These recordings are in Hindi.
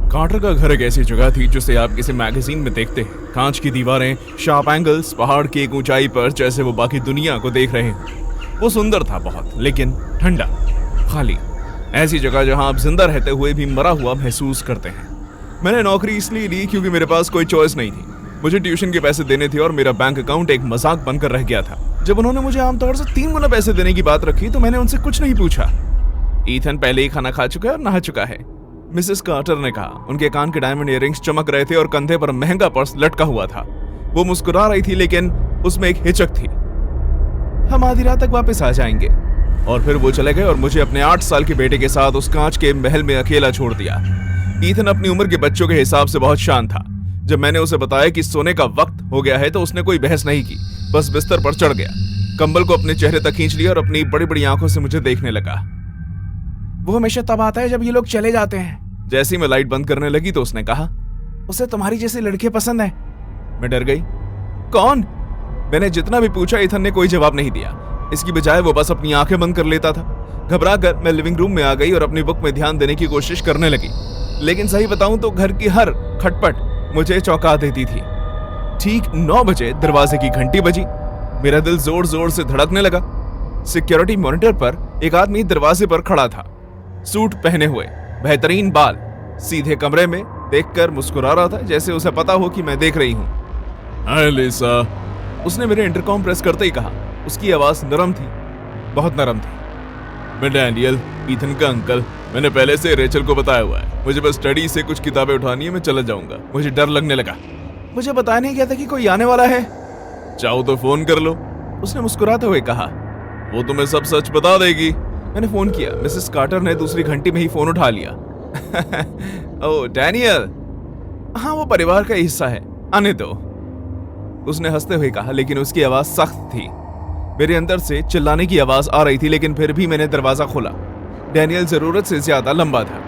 कार्टर का घर एक ऐसी जगह थी जिसे आप किसी मैगजीन में देखते हैं। कांच की दीवारें, शार्प एंगल्स, पहाड़ की एक ऊंचाई पर जैसे वो बाकी दुनिया को देख रहे हैं। वो सुंदर था बहुत, लेकिन ठंडा, खाली। ऐसी जगह जहां आप जिंदा रहते हुए भी मरा हुआ महसूस करते हैं। मैंने नौकरी इसलिए ली क्योंकि मेरे पास कोई चॉइस नहीं थी। मुझे ट्यूशन के पैसे देने थे और मेरा बैंक अकाउंट एक मजाक बनकर रह गया था। जब उन्होंने मुझे आमतौर से 3 गुना पैसे देने की बात रखी तो मैंने उनसे कुछ नहीं पूछा। ईथन पहले ही खाना खा चुका है और नहा चुका है, मिसेस कार्टर ने कहा। उनके कान के डायमंड इयररिंग्स चमक रहे थे और कंधे पर महंगा पर्स लटका हुआ था। वो मुस्कुरा रही थी, लेकिन उसमें एक हिचक थी। हम आधी रात तक वापस आ जाएंगे। और फिर वो चले गए और मुझे अपने 8 साल के बेटे के साथ उस कांच के महल में अकेला छोड़ दिया। ईथन अपनी उम्र के बच्चों के हिसाब से बहुत शांत था। जब मैंने उसे बताया कि सोने का वक्त हो गया है तो उसने कोई बहस नहीं की, बस बिस्तर पर चढ़ गया, कंबल को अपने चेहरे तक खींच लिया और अपनी बड़ी बड़ी आंखों से मुझे देखने लगा। वो हमेशा तब आता है जब ये लोग चले जाते हैं। जैसे ही मैं लाइट बंद करने लगी तो उसने कहा, उसे तुम्हारी जैसे लड़के पसंद है। मैं डर गई। कौन? मैंने जितना भी पूछा, ईथन ने कोई जवाब नहीं दिया। इसकी बजाय वो बस अपनी आंखें बंद कर लेता था। घबरा कर मैं लिविंग रूम में आ गई और अपनी बुक में ध्यान देने की कोशिश करने लगी। लेकिन सही बताऊं तो घर की हर खटपट मुझे चौंका देती थी। ठीक 9 बजे दरवाजे की घंटी बजी। मेरा दिल जोर जोर से धड़कने लगा। सिक्योरिटी मॉनिटर पर एक आदमी दरवाजे पर खड़ा था, सूट पहने हुए, बेहतरीन बाल, सीधे कमरे में देखकर मुस्कुरा रहा था, जैसे उसे पता हो कि मैं देख रही हूँ। हाय लिसा, उसने मेरे इंटरकॉम प्रेस करते ही कहा। उसकी आवाज नरम थी, बहुत नरम थी। मैं डैनियल, ईथन का अंकल। मैंने पहले से रेचल को बताया हुआ है। मुझे बस स्टडी से कुछ किताबें उठानी है, मैं चला जाऊंगा। मुझे डर लगने लगा। मुझे बताया नहीं गया था कि कोई आने वाला है। चाहो तो फोन कर लो, उसने मुस्कुराते हुए कहा। वो तुम्हें सब सच बता देगी। मैंने फोन किया। मिसेस कार्टर ने दूसरी घंटी में ही फोन उठा लिया। ओह डैनियल, हाँ वो परिवार का हिस्सा है, आने दो, उसने हंसते हुए कहा, लेकिन उसकी आवाज सख्त थी। मेरे अंदर से चिल्लाने की आवाज आ रही थी, लेकिन फिर भी मैंने दरवाजा खोला। डैनियल जरूरत से ज्यादा लंबा था।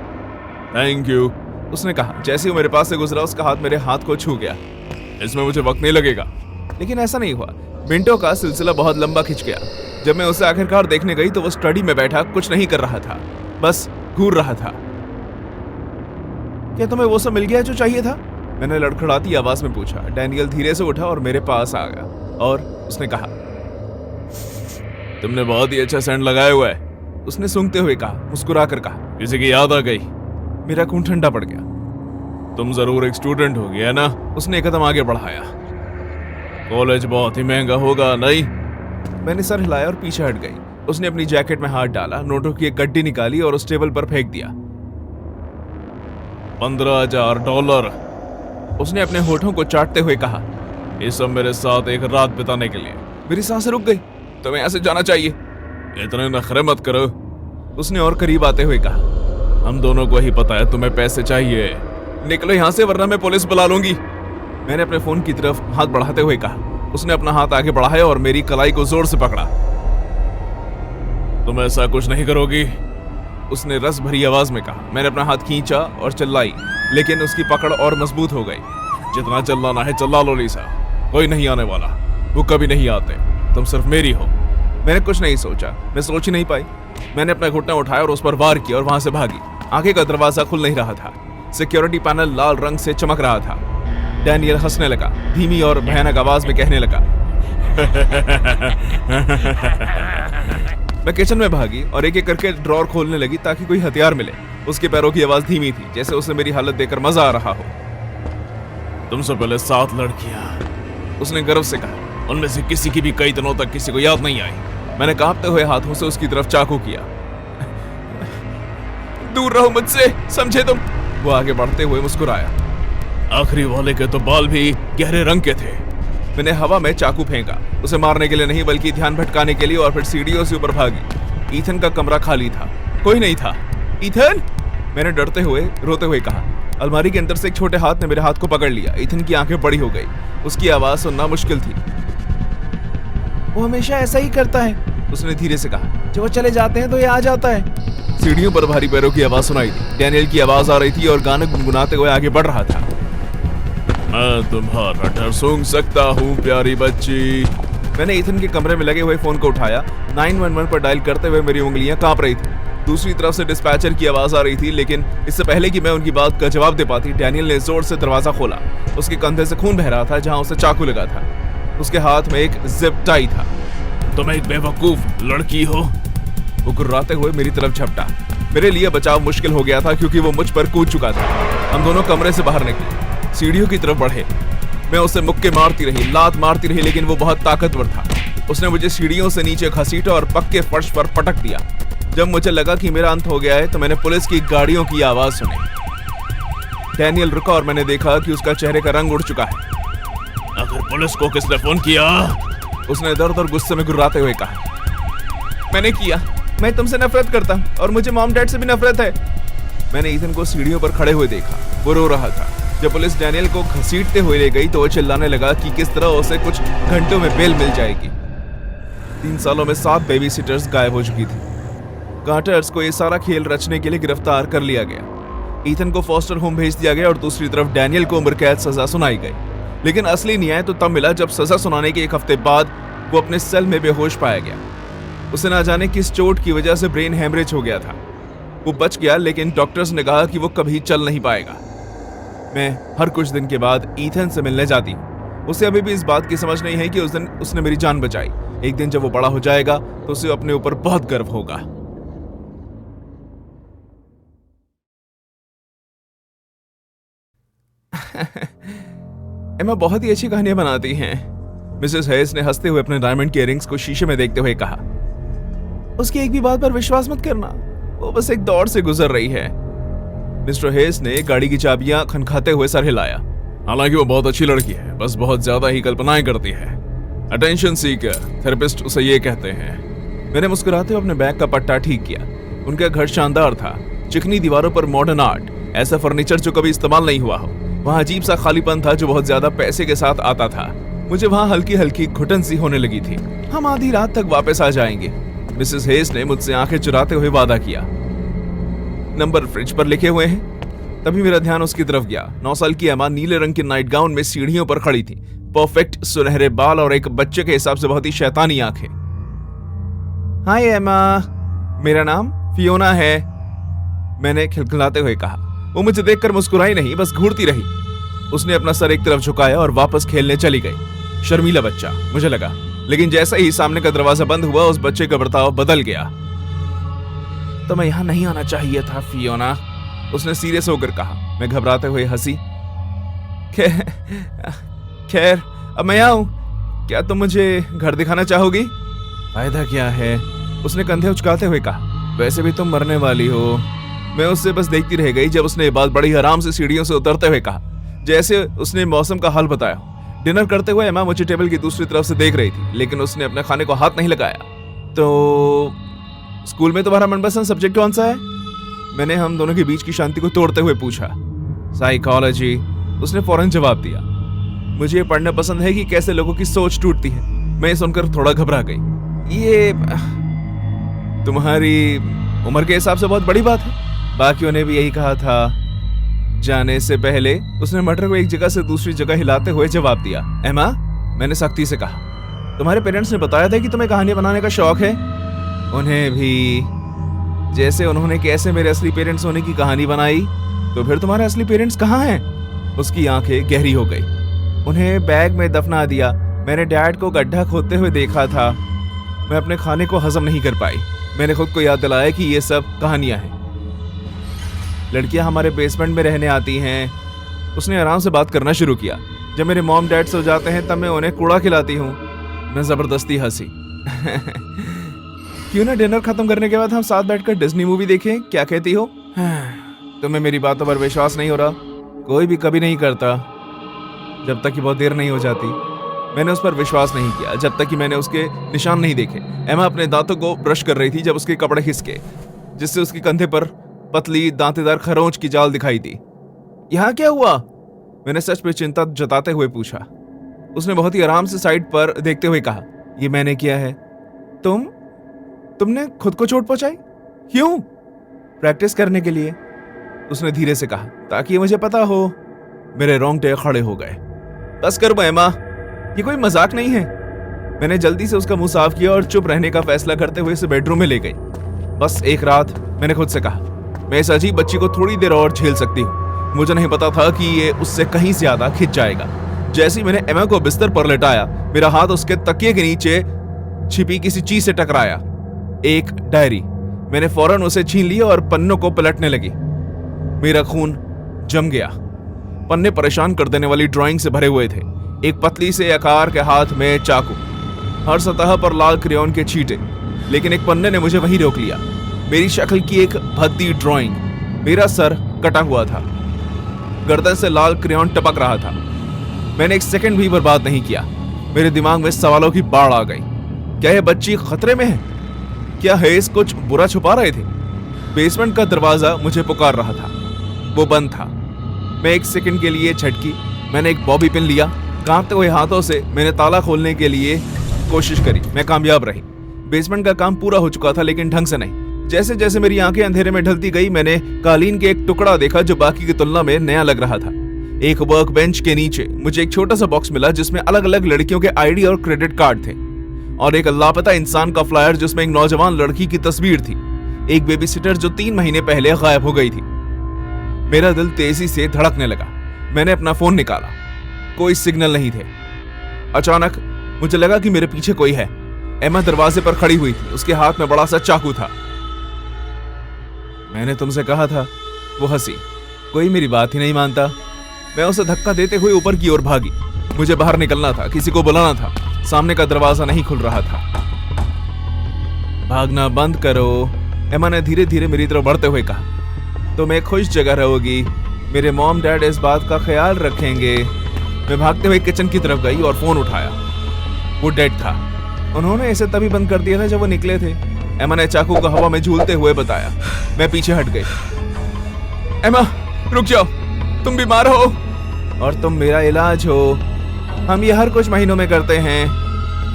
थैंक यू, उसने कहा। जैसे ही मेरे पास से गुजरा, उसका हाथ मेरे हाथ को छू गया। इसमें मुझे वक्त नहीं लगेगा। लेकिन ऐसा नहीं हुआ। मिनटों का सिलसिला बहुत लंबा खिंच गया। जब मैं उसे आखिरकार देखने गई तो वो स्टडी में बैठा कुछ नहीं कर रहा था, बस घूर रहा था। क्या तुम्हें वो सब मिल गया जो चाहिए था? मैंने लड़खड़ाती आवाज में पूछा। डैनियल धीरे से उठा और मेरे पास आ गया और उसने कहा, तुमने बहुत ही अच्छा सेंट लगाया हुआ है, उसने सूंघते हुए कहा, मुस्कुरा कर कहा। किसी की याद आ गई। मेरा खून ठंडा पड़ गया। तुम जरूर एक स्टूडेंट होगी, है ना? उसने एक कदम आगे बढ़ाया। कॉलेज बहुत ही महंगा होगा, नहीं? मैंने सर हिलाया और पीछे हट गई। उसने अपनी जैकेट में हाथ डाला, नोटों की एक गड्डी निकाली और उस टेबल पर फेंक दिया। $15,000, उसने अपने होठों को चाटते हुए कहा। ये सब मेरे साथ एक रात बिताने के लिए। मेरी सांसें रुक गई। तुम्हें यहाँ से जाना चाहिए। इतने नखरे मत करो, उसने और करीब आते हुए कहा। हम दोनों को ही पता है तुम्हें पैसे चाहिए। निकलो यहाँ से वरना मैं पुलिस बुला लूंगी। मैंने अपने फोन की तरफ हाथ बढ़ाते हुए कहा। उसने अपना हाथ आगे बढ़ाया और मेरी कलाई को जोर से पकड़ा। तुम ऐसा कुछ नहीं करोगी, उसने रस भरी आवाज में कहा। मैंने अपना हाथ खींचा और चिल्लाई, लेकिन उसकी पकड़ और मजबूत हो गई। जितना चिल्लाना है चिल्ला लो लिसा, कोई नहीं आने वाला, वो कभी नहीं आते, तुम सिर्फ मेरी हो। मैंने कुछ नहीं सोचा, मैं सोच ही नहीं पाई। मैंने अपना घुटना उठाया और उस पर वार किया और वहां से भागी। आगे का दरवाजा खुल नहीं रहा था। सिक्योरिटी पैनल लाल रंग से चमक रहा था। डैनियल हंसने लगा, धीमी और भयानक आवाज में कहने लगा। मैं किचन में भागी और एक एक करके ड्रॉर खोलने लगी ताकि कोई हथियार मिले। उसके पैरों की आवाज धीमी थी, जैसे उसे मेरी हालत देखकर मजा आ रहा हो। तुमसे पहले 7 लड़कियां, उसने गर्व से कहा। उनमें से किसी की भी कई दिनों तक किसी को याद नहीं आई। मैंने कांपते हुए हाथों से उसकी तरफ चाकू किया। दूर रहो मुझसे, समझे तुम? वो आगे बढ़ते हुए मुस्कुराया। आखिरी वाले के तो बाल भी गहरे रंग के थे। मैंने हवा में चाकू फेंका, उसे मारने के लिए नहीं बल्कि ध्यान भटकाने के लिए, और फिर सीढ़ियों से ऊपर भागी। ईथन का कमरा खाली था, कोई नहीं था। ईथन, मैंने डरते हुए रोते हुए कहा। अलमारी के अंदर से एक छोटे हाथ ने मेरे हाथ को पकड़ लिया। ईथन की आंखें बड़ी हो गई। उसकी आवाज सुनना मुश्किल थी। वो हमेशा ऐसा ही करता है, उसने धीरे से कहा। जब वो चले जाते हैं तो ये आ जाता है। सीढ़ियों पर भारी पैरों की आवाज सुनाई दी। डैनियल की आवाज आ रही थी और गाना गुनगुनाते हुए आगे बढ़ रहा था। मैं तुम्हारा डर सूंघ सकता हूँ प्यारी बच्ची। मैंने ईथन के कमरे में लगे हुए फोन को उठाया। 911 पर डायल करते हुए मेरी उंगलियां कांप रही थी। दूसरी तरफ से डिस्पैचर की आवाज आ रही थी, लेकिन इससे पहले कि मैं उनकी बात का जवाब दे पाती, डैनियल ने जोर से दरवाजा खोला। उसके कंधे से खून बह रहा था जहां उसे चाकू लगा था। उसके हाथ में एक जिप टाई था। तुम एक बेवकूफ लड़की हो, वो गुर्राते हुए मेरी तरफ झपटा। मेरे लिए बचाव मुश्किल हो गया था क्योंकि वो मुझ पर कूद चुका था। हम दोनों कमरे से बाहर निकले, सीढ़ियों की तरफ बढ़े। मैं उसे मुक्के मारती रही, लात मारती रही, लेकिन वो बहुत ताकतवर था। उसने मुझे सीढ़ियों से नीचे घसीटा और पक्के फर्श पर पटक दिया। जब मुझे लगा कि मेरा अंत हो गया है तो मैंने पुलिस की गाड़ियों की आवाज सुनी। डैनियल रुका और मैंने देखा कि उसका चेहरे का रंग उड़ चुका है। आखिर पुलिस को किसने फोन किया? उसने दर्द और गुस्से में गुर्राते हुए कहा। मैंने किया। मैं तुमसे नफरत करता हूं और मुझे मॉम डैड से भी नफरत है। मैंने ईथन को सीढ़ियों पर खड़े हुए देखा। वो रो रहा था। जब पुलिस डैनियल को घसीटते हुए ले गई तो वो चिल्लाने लगा कि किस तरह उसे कुछ घंटों में बेल मिल जाएगी। 3 सालों में 7 बेबी सिटर्स गायब हो चुकी थी। कार्टर्स को ये सारा खेल रचने के लिए गिरफ्तार कर लिया गया। ईथन को फॉस्टर होम भेज दिया गया और दूसरी तरफ डैनियल को उम्र कैद सजा सुनाई गई। लेकिन असली न्याय तो तब मिला जब सजा सुनाने के 1 हफ्ते बाद वो अपने सेल में बेहोश पाया गया। उसे ना जाने किस चोट की वजह से ब्रेन हैमरेज हो गया था। वो बच गया, लेकिन डॉक्टर्स ने कहा कि वो कभी चल नहीं पाएगा। मैं हर कुछ दिन के बाद ईथन से मिलने जाती हूँ। उसे अभी भी इस बात की समझ नहीं है कि उस दिन उसने मेरी जान बचाई। एक दिन जब वो बड़ा हो जाएगा तो उसे अपने ऊपर बहुत गर्व होगा। एमा बहुत ही अच्छी कहानियां बनाती हैं, मिसेस हेस ने हंसते हुए अपने डायमंड के इयररिंग्स को शीशे में देखते हुए कहा। उसकी एक भी बात पर विश्वास मत करना, वो बस एक दौर से गुजर रही है। मिस्टर हेस ने गाड़ी की चाबियां खनखाते हुए सर हिलाया। हालांकि वो बहुत अच्छी लड़की है, बस बहुत ज्यादा ही कल्पनाएं करती है। अटेंशन सीकर, थेरेपिस्ट उसे ये कहते हैं। मैंने मुस्कुराते हुए अपने बैग का पट्टा ठीक किया। उनका घर शानदार था, चिकनी दीवारों पर मॉडर्न आर्ट, ऐसा फर्नीचर जो कभी इस्तेमाल नहीं हुआ हो। वहाँ अजीब सा खालीपन था जो बहुत ज्यादा पैसे के साथ आता था। मुझे वहाँ हल्की हल्की घुटन सी होने लगी थी। हम आधी रात तक वापस आ जाएंगे, मिसेस हेस ने मुझसे आंखें चुराते हुए वादा किया। नंबर फ्रिज पर लिखे हुए हैं। तभी मेरा ध्यान उसकी तरफ गया। 9 साल की एमा नीले रंग के नाइट गाउन में सीढ़ियों पर खड़ी थी। परफेक्ट सुनहरे बाल और एक बच्चे के हिसाब से बहुत ही शैतानी आंखें। हाय एमा, मेरा नाम फियोना है, मैंने खिलखिलाते हुए कहा। वो मुझे देखकर मुस्कुराई नहीं, बस घूरती रही। उसने अपना सर एक तरफ झुकाया और वापस खेलने चली गई। शर्मीला बच्चा, मुझे लगा, लेकिन जैसा ही सामने का दरवाजा बंद हुआ उस बच्चे का बर्ताव बदल गया। तो मैं यहाँ नहीं आना चाहिए था फियोना, उसने सीरियस होकर कहा। मैं घबराते हुए हंसी। खैर, अब मैं आऊं, क्या तुम मुझे घर दिखाना चाहोगी? फायदा क्या है, उसने कंधे उचकाते हुए कहा। वैसे भी तुम मरने वाली हो। मैं उससे बस देखती रह गई जब उसने ये बात बड़ी आराम से सीढ़ियों से उतरते हुए कहा, जैसे उसने मौसम का हाल बताया। डिनर करते हुए एमा मुझे टेबल की दूसरी तरफ से देख रही थी, लेकिन उसने अपने खाने को हाथ नहीं लगाया। तो स्कूल में तुम्हारा मनपसंद सब्जेक्ट कौन सा है? मैंने हम दोनों के बीच की शांति को तोड़ते हुए पूछा। साइकोलॉजी, उसने फौरन जवाब दिया। मुझे ये पढ़ना पसंद है कि कैसे लोगों की सोच टूटती है। मैं सुनकर थोड़ा घबरा गई। ये तुम्हारी उम्र के हिसाब से बहुत बड़ी बात है। बाकियों ने भी यही कहा था। जाने से पहले उसने मटर को एक जगह से दूसरी जगह हिलाते हुए जवाब दिया। एमा, मैंने सख्ती से कहा, तुम्हारे पेरेंट्स ने बताया था कि तुम्हें कहानी बनाने का शौक है? उन्हें भी। जैसे उन्होंने कैसे मेरे असली पेरेंट्स होने की कहानी बनाई, तो फिर तुम्हारे असली पेरेंट्स कहाँ हैं? उसकी आंखें गहरी हो गई। उन्हें बैग में दफना दिया। मैंने डैड को गड्ढा खोदते हुए देखा था। मैं अपने खाने को हजम नहीं कर पाई। मैंने खुद को याद दिलाया कि ये सब कहानियां हैं। लड़कियां हमारे बेसमेंट में रहने आती हैं। उसने आराम से बात करना शुरू किया। जब मेरे मॉम डैड सो जाते हैं तब मैं उन्हें कूड़ा खिलाती हूँ। मैं जबरदस्ती हंसी। क्यों ना डिनर खत्म करने के बाद हम साथ बैठकर डिज्नी मूवी देखें, क्या कहती हो? तुम्हें मेरी बातों पर विश्वास नहीं हो रहा? कोई भी कभी नहीं करता जब तक कि बहुत देर नहीं हो जाती। मैंने उस पर विश्वास नहीं किया जब तक कि मैंने उसके निशान नहीं देखे। एमा अपने दांतों को ब्रश कर रही थी जब उसके कपड़े खिसके, जिससे उसके कंधे पर पतली दांतेदार खरोंच की जाल दिखाई दी। यहाँ क्या हुआ? मैंने सच पे चिंता जताते हुए पूछा। उसने बहुत ही आराम से साइड पर देखते हुए कहा, ये मैंने किया है। तुमने खुद को चोट पहुंचाई? क्यों? प्रैक्टिस करने के लिए, उसने धीरे से कहा, ताकि मुझे पता हो। मेरे रोंगटे खड़े हो गए। बस कर एमा, ये कोई मजाक नहीं है। मैंने जल्दी से उसका मुंह साफ किया और चुप रहने का फैसला करते हुए उसे बेडरूम में ले गई। बस एक रात मैंने खुद से कहा। मैं इस अजीब बच्ची को थोड़ी देर और झेल सकती हूँ। मुझे नहीं पता था कि ये उससे कहीं ज्यादा खिंच जाएगा। जैसे ही मैंने एमा को बिस्तर पर लेटाया, मेरा हाथ उसके तकिए के नीचे छिपी किसी चीज से टकराया। एक डायरी। मैंने फौरन उसे छीन लिया और पन्नों को पलटने लगी। मेरा खून जम गया। पन्ने परेशान कर देने वाली ड्राइंग से भरे हुए थे। एक पतली से आकार के हाथ में चाकू, हर सतह पर लाल क्रेयॉन के छींटे। लेकिन एक पन्ने ने मुझे वहीं रोक लिया। मेरी शक्ल की एक भद्दी ड्राइंग। मेरा सर कटा हुआ था, गर्दन से लाल क्रेयॉन टपक रहा था। मैंने एक सेकंड भी बर्बाद नहीं किया। मेरे दिमाग में सवालों की बाढ़ आ गई। क्या यह बच्ची खतरे में है? क्या हेस कुछ बुरा छुपा रहे थे? बेसमेंट का दरवाजा मुझे पुकार रहा था। वो बंद था। मैं एक सेकंड के लिए झटकी। मैंने एक बॉबी पिन लिया। कांपते हुए हाथों से मैंने ताला खोलने के लिए कोशिश करी। मैं कामयाब रही। बेसमेंट का काम पूरा हो चुका था, लेकिन ढंग से नहीं। जैसे जैसे मेरी आंखें अंधेरे में ढलती गई, मैंने कालीन के एक टुकड़ा देखा जो बाकी की तुलना में नया लग रहा था। एक वर्क बेंच के नीचे मुझे एक छोटा सा बॉक्स मिला जिसमें अलग अलग लड़कियों के आईडी और क्रेडिट कार्ड थे, और एक लापता इंसान का फ्लायर जिसमें एक नौजवान लड़की की तस्वीर थी, एक बेबी सिटर जो 3 महीने पहले गायब हो गई थी। मेरा दिल तेजी से धड़कने लगा। मैंने अपना फोन निकाला। कोई सिग्नल नहीं थे। अचानक मुझे लगा कि मेरे पीछे कोई है। एमा दरवाजे पर खड़ी हुई थी। उसके हाथ में बड़ा सा चाकू था। मैंने तुमसे कहा था। वो हंसी। कोई मेरी बात ही नहीं मानता। मैं उसे धक्का देते हुए ऊपर की ओर भागी। मुझे बाहर निकलना था, किसी को बुलाना था। सामने का दरवाजा नहीं खुल रहा था। भागना बंद करो, एमा ने धीरे धीरे मेरी तरफ बढ़ते हुए कहा। तुम एक खुश जगह रहोगी। मेरे मॉम डैड इस बात का ख्याल रखेंगे। मैं भागते हुए किचन की तरफ गई और फोन उठाया। वो डेड था। उन्होंने इसे तभी बंद कर दिया था जब वो निकले थे, एमा ने चाकू को हवा में झूलते हुए बताया। मैं पीछे हट गई। एमा, रुक जाओ, तुम बीमार हो और तुम मेरा इलाज हो। हम ये हर कुछ महीनों में करते हैं।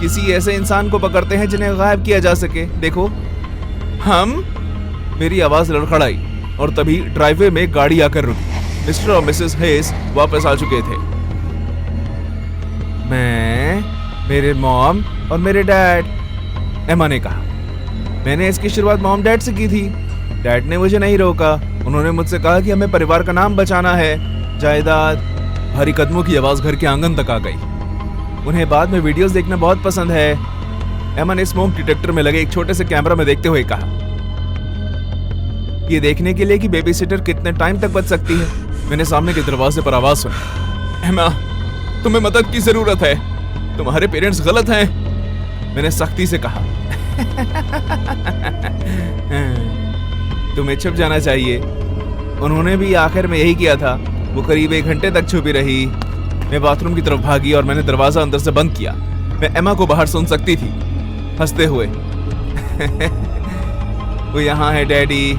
किसी ऐसे इंसान को पकड़ते हैं जिन्हें गायब किया जा सके। देखो, हम। मेरी आवाज लड़खड़ाई और तभी ड्राइववे में गाड़ी आकर रुकी। मिस्टर और मिसेस हेस वापस आ चुके थे। मैं, मेरे मॉम और मेरे डैड, एमा ने कहा। मैंने इसकी शुरुआत मॉम डैड से की थी। डैड ने मुझे नहीं रोका। उन्होंने मुझसे कहा कि हमें परिवार का नाम बचाना है, जायदाद। भारी कदमों की आवाज घर के आंगन तक आ गई। उन्हें बाद में वीडियोस देखना बहुत पसंद है, एमा ने स्मोक डिटेक्टर में लगे एक छोटे से कैमरा में देखते हुए कहा। ये देखने के लिए कि बेबी सिटर कितने टाइम तक बच सकती है। मैंने सामने के दरवाजे पर आवाज सुनी। एमा, तुम्हें मदद की जरूरत है। तुम्हारे पेरेंट्स गलत हैं, मैंने सख्ती से कहा। तुम्हें छुप जाना चाहिए। उन्होंने भी आखिर में यही किया था। वो करीब 1 घंटे तक छुपी रही। मैं बाथरूम की तरफ भागी और मैंने दरवाजा अंदर से बंद किया। मैं एमा को बाहर सुन सकती थी, हंसते हुए। वो यहाँ है डैडी,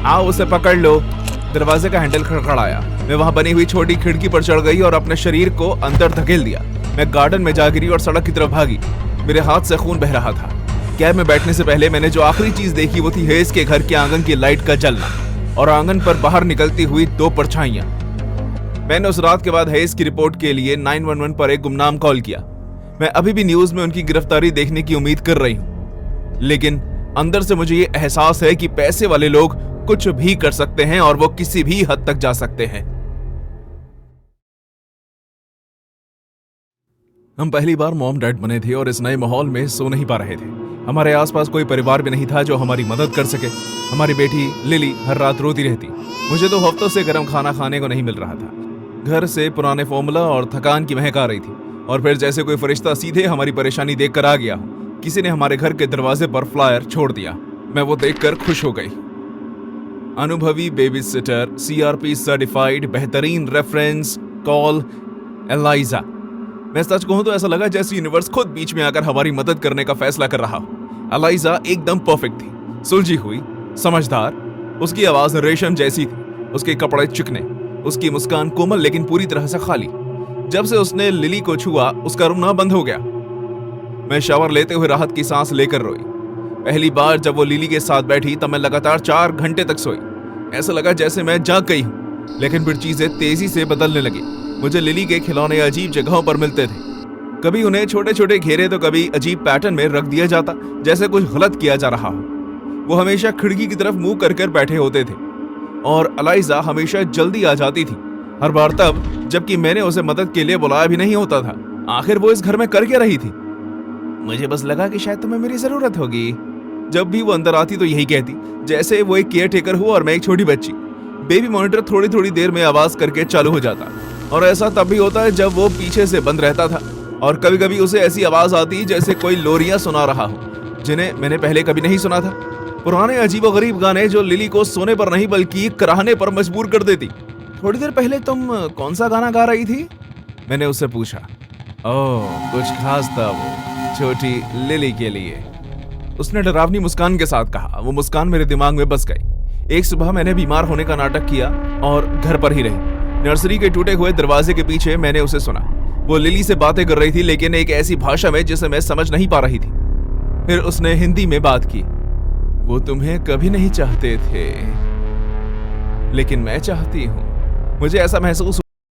आओ उसे पकड़ लो। दरवाजे का हैंडल खड़खड़ाया। मैं वहां बनी हुई छोटी खिड़की पर चढ़ गई और अपने शरीर को अंदर धकेल दिया। मैं गार्डन में जा गिरी और सड़क की तरफ भागी। मेरे हाथ से खून बह रहा था। कैब में बैठने से पहले मैंने जो आखिरी चीज देखी वो थी हेस के घर के आंगन की लाइट का जलना और आंगन पर बाहर निकलती हुई 2 परछाइयां। मैंने उस रात के बाद हेस की रिपोर्ट के लिए 911 पर एक गुमनाम कॉल किया। मैं अभी भी न्यूज में उनकी गिरफ्तारी देखने की उम्मीद कर रही हूँ, लेकिन अंदर से मुझे ये एहसास है कि पैसे वाले लोग कुछ भी कर सकते हैं और वो किसी भी हद तक जा सकते हैं। हम पहली बार मॉम डैड बने थे और इस नए माहौल में सो नहीं पा रहे थे। हमारे आसपास कोई परिवार भी नहीं था जो हमारी मदद कर सके। हमारी बेटी लिली हर रात रोती रहती। मुझे 2 हफ्तों से गर्म खाना खाने को नहीं मिल रहा था। घर से पुराने फॉर्मूला और थकान की महक आ रही थी, और फिर जैसे कोई फरिश्ता सीधे हमारी परेशानी देखकर आ गया। किसी ने हमारे घर के दरवाजे पर फ्लायर छोड़ दिया। मैं वो देखकर खुश हो गई। अनुभवी बेबी सिटर, CRP सर्टिफाइड, बेहतरीन रेफरेंस, कॉल एलाइजा। मैं सच कहूं तो ऐसा लगा जैसे यूनिवर्स खुद बीच में आकर हमारी मदद करने का फैसला कर रहा हो। एलाइजा एकदम परफेक्ट थी, सुलझी हुई, समझदार। उसकी आवाज रेशम जैसी थी, उसके कपड़े चिकने, उसकी मुस्कान कोमल लेकिन पूरी तरह से खाली। जब से उसने लिली को छुआ, उसका रोना बंद हो गया। मैं शावर लेते हुए राहत की सांस लेकर रोई। पहली बार जब वो लिली के साथ बैठी तब मैं लगातार 4 घंटे तक सोई। ऐसा लगा जैसे मैं जाग गई हूं, लेकिन फिर चीजें तेजी से बदलने लगी। मुझे लिली के खिलौने अजीब जगहों पर मिलते थे। कभी उन्हें छोटे छोटे घेरे तो कभी अजीब पैटर्न में रख दिया जाता, जैसे कुछ गलत किया जा रहा हो। वो हमेशा खिड़की की तरफ मुंह कर कर बैठे होते थे और अलाइजा हमेशा जल्दी आ जाती थी, हर बार तब जबकि मैंने उसे मदद के लिए बुलाया भी नहीं होता था। आखिर वो इस घर में कर क्या रही थी? मुझे बस लगा कि शायद तुम्हें मेरी जरूरत होगी। जब भी वो अंदर आती तो यही कहती, जैसे वो एक केयर टेकर हो और मैं एक छोटी बच्ची। बेबी मॉनिटर थोड़ी थोड़ी देर में आवाज करके चालू हो जाता और ऐसा तब भी होता है जब वो पीछे से बंद रहता था और कभी कभी उसे ऐसी आवाज आती जैसे कोई लोरियां सुना रहा हो जिन्हें मैंने पहले कभी नहीं सुना था। पुराने अजीबोगरीब गाने जो लिली को सोने पर नहीं बल्कि कराहने पर मजबूर कर देती। थोड़ी देर पहले तुम कौन सा गाना गा रही थी? मैंने उससे पूछा। ओह, कुछ खास था वो छोटी लिली के लिए, उसने डरावनी मुस्कान के साथ कहा। वो मुस्कान मेरे दिमाग में बस गई। एक सुबह मैंने बीमार होने का नाटक किया और घर पर ही रही। नर्सरी के टूटे हुए दरवाजे के पीछे मैंने उसे सुना। वो लिली से बातें कर रही थी, लेकिन एक ऐसी भाषा में जिसे मैं समझ नहीं पा रही थी। फिर उसने हिंदी में बात की। वो तुम्हें कभी नहीं चाहते थे, लेकिन मैं चाहती हूँ। मुझे ऐसा महसूस